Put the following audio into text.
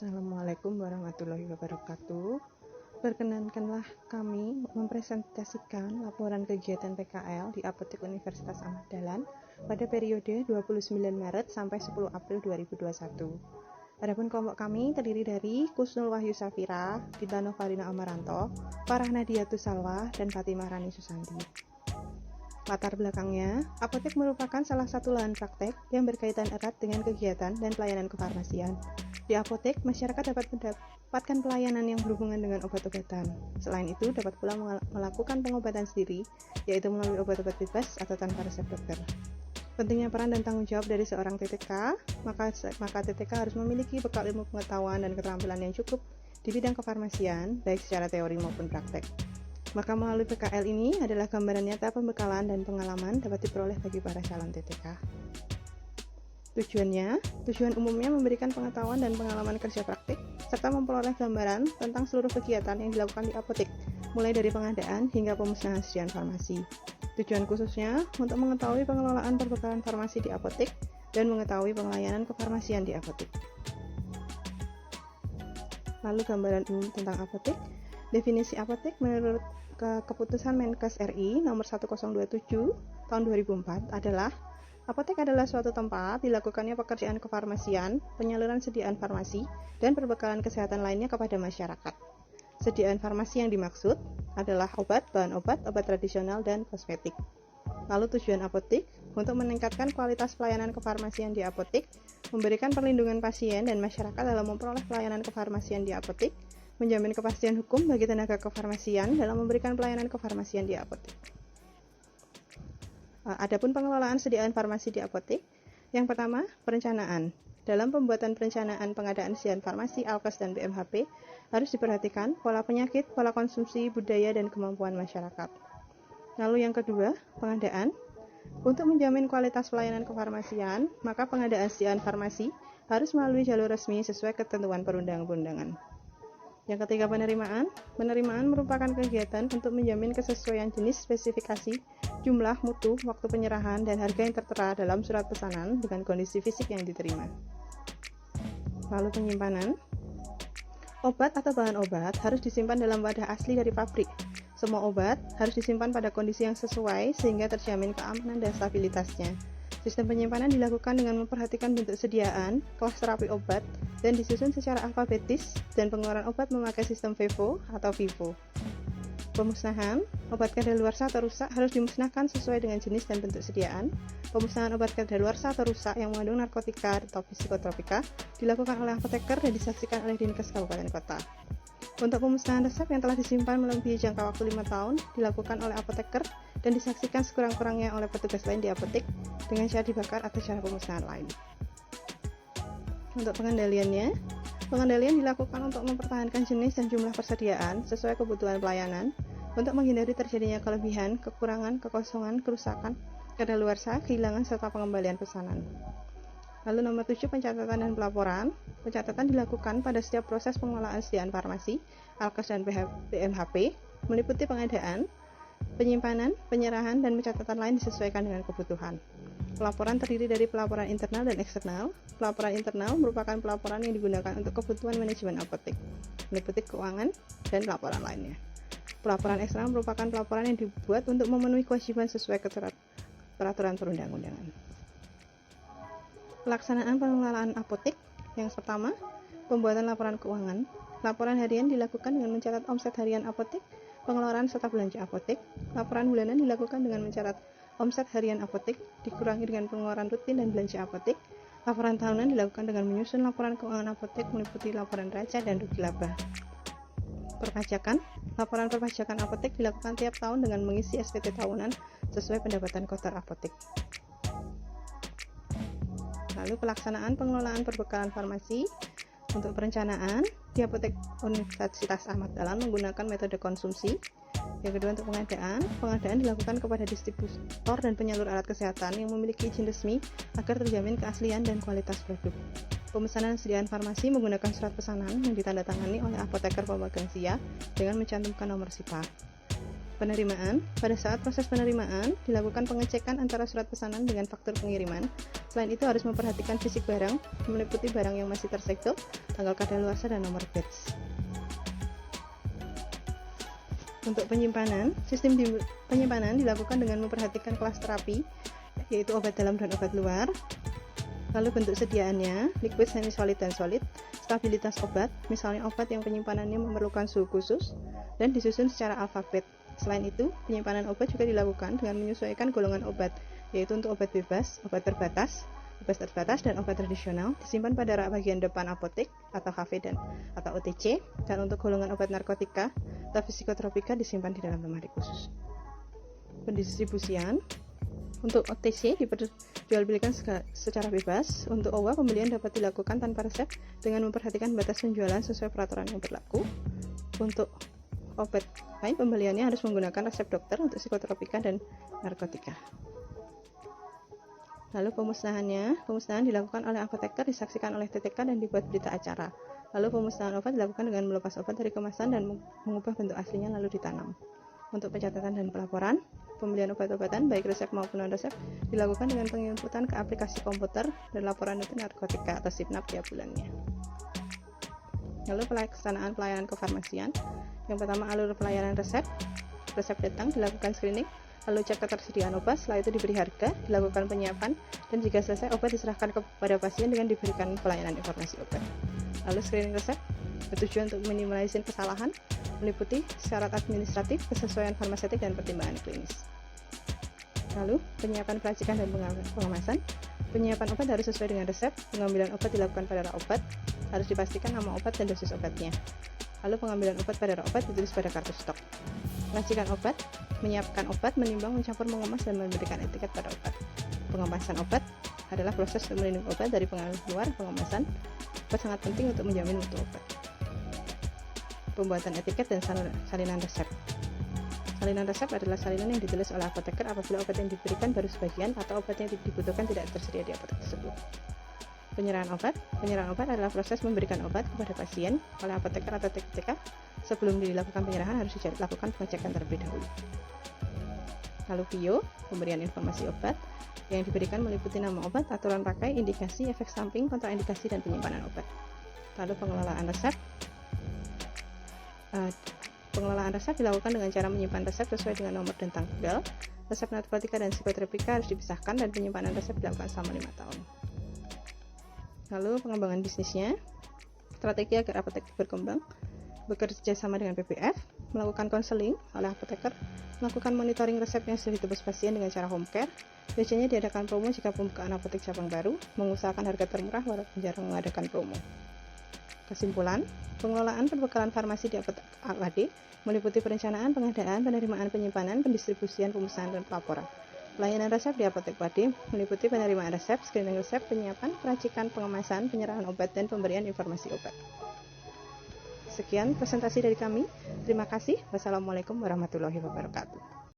Assalamualaikum warahmatullahi wabarakatuh. Perkenankanlah kami mempresentasikan laporan kegiatan PKL di Apotek Universitas Ahmad Dahlan pada periode 29 Maret sampai 10 April 2021. Adapun kelompok kami terdiri dari Kusnul Wahyu Safira, Dita Novarina Amaranto, Farah Nadiatus Salwa, dan Fatimah Rani Susanti. Latar belakangnya, apotek merupakan salah satu lahan praktek yang berkaitan erat dengan kegiatan dan pelayanan kefarmasian. Di apotek, masyarakat dapat mendapatkan pelayanan yang berhubungan dengan obat-obatan. Selain itu, dapat pula melakukan pengobatan sendiri, yaitu melalui obat-obat bebas atau tanpa resep dokter. Pentingnya peran dan tanggung jawab dari seorang TTK, maka TTK harus memiliki bekal ilmu pengetahuan dan keterampilan yang cukup di bidang kefarmasian, baik secara teori maupun praktek. Maka melalui PKL ini adalah gambaran nyata pembekalan dan pengalaman dapat diperoleh bagi para calon TTK. Tujuan umumnya memberikan pengetahuan dan pengalaman kerja praktik, serta memperoleh gambaran tentang seluruh kegiatan yang dilakukan di apotek, mulai dari pengadaan hingga pemusnahan sediaan farmasi. Tujuan khususnya untuk mengetahui pengelolaan perbekalan farmasi di apotek dan mengetahui pelayanan kefarmasian di apotek. Lalu gambaran umum tentang apotek. Definisi apotek menurut Keputusan Menkes RI nomor 1027 tahun 2004 adalah apotek adalah suatu tempat dilakukannya pekerjaan kefarmasian, penyaluran sediaan farmasi, dan perbekalan kesehatan lainnya kepada masyarakat. Sediaan farmasi yang dimaksud adalah obat, bahan obat, obat tradisional, dan kosmetik. Lalu tujuan apotek untuk meningkatkan kualitas pelayanan kefarmasian di apotek, memberikan perlindungan pasien dan masyarakat dalam memperoleh pelayanan kefarmasian di apotek, menjamin kepastian hukum bagi tenaga kefarmasian dalam memberikan pelayanan kefarmasian di apotek. Adapun pengelolaan sediaan farmasi di apotek, yang pertama, perencanaan. Dalam pembuatan perencanaan pengadaan sediaan farmasi, Alkes, dan BMHP, harus diperhatikan pola penyakit, pola konsumsi, budaya, dan kemampuan masyarakat. Lalu yang kedua, pengadaan. Untuk menjamin kualitas pelayanan kefarmasian, maka pengadaan sediaan farmasi harus melalui jalur resmi sesuai ketentuan perundang-undangan. Yang ketiga, penerimaan. Penerimaan merupakan kegiatan untuk menjamin kesesuaian jenis, spesifikasi, jumlah, mutu, waktu penyerahan, dan harga yang tertera dalam surat pesanan dengan kondisi fisik yang diterima. Lalu penyimpanan. Obat atau bahan obat harus disimpan dalam wadah asli dari pabrik. Semua obat harus disimpan pada kondisi yang sesuai sehingga terjamin keamanan dan stabilitasnya. Sistem penyimpanan dilakukan dengan memperhatikan bentuk sediaan, kelas terapi obat, dan disusun secara alfabetis, dan pengeluaran obat memakai sistem FIFO atau FIFO. Pemusnahan, obat kadaluarsa atau rusak harus dimusnahkan sesuai dengan jenis dan bentuk sediaan. Pemusnahan obat kadaluarsa atau rusak yang mengandung narkotika atau psikotropika dilakukan oleh apoteker dan disaksikan oleh Dinkes Kabupaten Kota. Untuk pemusnahan resep yang telah disimpan melebihi jangka waktu 5 tahun dilakukan oleh apoteker dan disaksikan sekurang-kurangnya oleh petugas lain di apotek dengan cara dibakar atau cara pemusnahan lain. Untuk pengendalian dilakukan untuk mempertahankan jenis dan jumlah persediaan sesuai kebutuhan pelayanan, untuk menghindari terjadinya kelebihan, kekurangan, kekosongan, kerusakan, kadaluarsa, kehilangan, serta pengembalian pesanan. Lalu nomor 7, pencatatan dan pelaporan. Pencatatan dilakukan pada setiap proses pengelolaan sediaan farmasi, Alkes, dan BMHP, meliputi pengadaan, penyimpanan, penyerahan, dan pencatatan lain disesuaikan dengan kebutuhan. Pelaporan terdiri dari pelaporan internal dan eksternal. Pelaporan internal merupakan pelaporan yang digunakan untuk kebutuhan manajemen apotek, meliputi keuangan dan laporan lainnya. Pelaporan eksternal merupakan pelaporan yang dibuat untuk memenuhi kewajiban sesuai peraturan perundang-undangan. Pelaksanaan pengelolaan apotek. Yang pertama, pembuatan laporan keuangan. Laporan harian dilakukan dengan mencatat omset harian apotek, pengeluaran serta belanja apotek. Laporan bulanan dilakukan dengan mencatat omset harian apotek, dikurangi dengan pengeluaran rutin dan belanja apotek. Laporan tahunan dilakukan dengan menyusun laporan keuangan apotek meliputi laporan neraca dan rugi laba. Perpajakan. Laporan perpajakan apotek dilakukan tiap tahun dengan mengisi SPT tahunan sesuai pendapatan kotor apotek. Lalu pelaksanaan pengelolaan perbekalan farmasi. Untuk perencanaan, di Apotek Universitas Ahmad Dahlan menggunakan metode konsumsi. Yang kedua, untuk pengadaan dilakukan kepada distributor dan penyalur alat kesehatan yang memiliki izin resmi agar terjamin keaslian dan kualitas produk. Pemesanan sediaan farmasi menggunakan surat pesanan yang ditandatangani oleh apoteker pemegang SIA dengan mencantumkan nomor SIPA. Penerimaan. Pada saat proses penerimaan, dilakukan pengecekan antara surat pesanan dengan faktur pengiriman. Selain itu harus memperhatikan fisik barang, meliputi barang yang masih tersegel, tanggal kadaluarsa dan nomor batch. Untuk penyimpanan, sistem penyimpanan dilakukan dengan memperhatikan kelas terapi, yaitu obat dalam dan obat luar. Lalu bentuk sediaannya, liquid, semi-solid, dan solid. Stabilitas obat, misalnya obat yang penyimpanannya memerlukan suhu khusus, dan disusun secara alfabet. Selain itu, penyimpanan obat juga dilakukan dengan menyesuaikan golongan obat, yaitu untuk obat bebas, obat terbatas, dan obat tradisional disimpan pada rak bagian depan apotek atau HV atau OTC, dan untuk golongan obat narkotika atau psikotropika disimpan di dalam lemari khusus. Pendistribusian. Untuk OTC diperjualbelikan secara bebas. Untuk OWA, pembelian dapat dilakukan tanpa resep dengan memperhatikan batas penjualan sesuai peraturan yang berlaku. Untuk obat lain, pembeliannya harus menggunakan resep dokter untuk psikotropika dan narkotika. Lalu pemusnahan dilakukan oleh apoteker, disaksikan oleh TTK dan dibuat berita acara. Lalu pemusnahan obat dilakukan dengan melepas obat dari kemasan dan mengubah bentuk aslinya lalu ditanam. Untuk pencatatan dan pelaporan, pembelian obat-obatan baik resep maupun non-resep dilakukan dengan penginputan ke aplikasi komputer dan laporan rutin narkotika atau SIPNAP tiap bulannya. Lalu pelaksanaan pelayanan kefarmasian. Yang pertama, alur pelayanan resep datang, dilakukan screening, lalu cek ketersediaan obat, setelah itu diberi harga, dilakukan penyiapan, dan jika selesai obat diserahkan kepada pasien dengan diberikan pelayanan informasi obat. Lalu screening resep bertujuan untuk meminimalisir kesalahan, meliputi syarat administratif, kesesuaian farmasetik, dan pertimbangan klinis. Lalu penyiapan peracikan dan pengemasan. Penyiapan obat harus sesuai dengan resep. Pengambilan obat dilakukan pada rak obat, harus dipastikan nama obat dan dosis obatnya. Lalu pengambilan obat pada rak obat ditulis pada kartu stok. Peracikan obat, menyiapkan obat, menimbang, mencampur, mengemas, dan memberikan etiket pada obat. Pengemasan obat adalah proses melindungi obat dari pengaruh luar. Pengemasan obat sangat penting untuk menjamin mutu obat. Pembuatan etiket dan salinan resep. Salinan resep adalah salinan yang ditulis oleh apoteker apabila obat yang diberikan baru sebagian atau obat yang dibutuhkan tidak tersedia di apotek tersebut. Penyerahan obat adalah proses memberikan obat kepada pasien oleh apoteker atau TTK. Sebelum dilakukan penyerahan harus dilakukan pengecekan terlebih dahulu. Lalu PIO, pemberian informasi obat yang diberikan meliputi nama obat, aturan pakai, indikasi, efek samping, kontraindikasi, dan penyimpanan obat. Lalu pengelolaan resep. Pengelolaan resep dilakukan dengan cara menyimpan resep sesuai dengan nomor dan tanggal. Resep narkotika dan psikotropika harus dipisahkan dan penyimpanan resep dilakukan selama 5 tahun. Lalu pengembangan bisnisnya. Strategi agar apotek berkembang. Bekerja sama dengan PPF, melakukan konseling oleh apoteker, melakukan monitoring resep yang sudah ditebus pasien dengan cara home care. Biasanya diadakan promo jika pembukaan apotek cabang baru, mengusahakan harga termurah walaupun jarang mengadakan promo. Kesimpulan, pengelolaan perbekalan farmasi di apotek ALAD meliputi perencanaan, pengadaan, penerimaan, penyimpanan, pendistribusian, pemusnahan, dan pelaporan. Pelayanan resep di apotek WAD meliputi penerimaan resep, screening resep, penyiapan, peracikan, pengemasan, penyerahan obat, dan pemberian informasi obat. Sekian presentasi dari kami. Terima kasih. Wassalamualaikum warahmatullahi wabarakatuh.